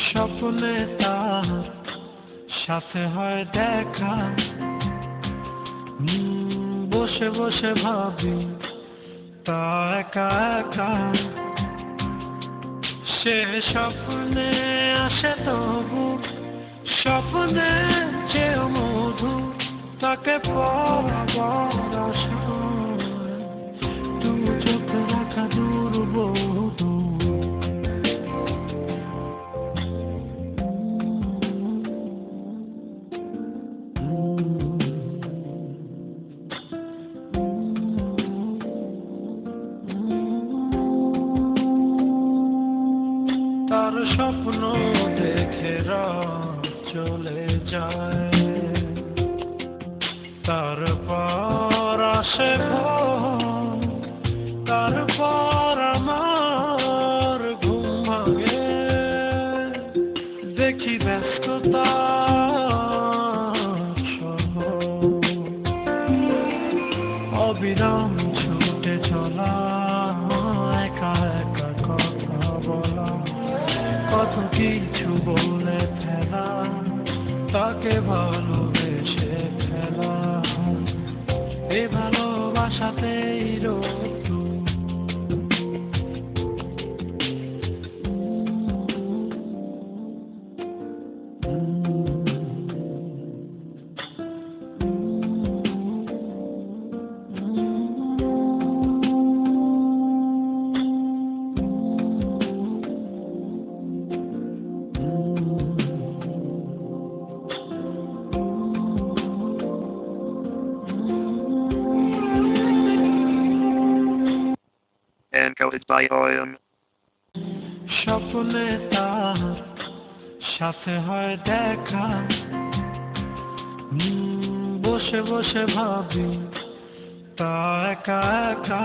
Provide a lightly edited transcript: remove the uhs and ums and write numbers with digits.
স্বপ্নে তার সাথে হয় দেখা, বসে বসে ভাবি তা একা একা। সে স্বপ্নে আসে তবু স্বপ্নে চেয়েও মধু, তাকে পাবার আশায় দু চোখ রাখা দুর্বোধ। তার স্বপ্ন দেখে রাত চলে যায়, তারপর আসে ভোর, তারপর আমার ঘুম ভাঙে। দেখি ব্যস্ততা অবিরাম ছুটে চলা, একা একা কথা বলা, কত কিছু বলে ফেলা, তাকে ভালোবেসে ফেলা, এ ভালোবাসাতেই রোদ্দুর। Encoded by Orion. স্বপ্নে তার সাথে হয় দেখা, বসে বসে ভাবি তা একা একা।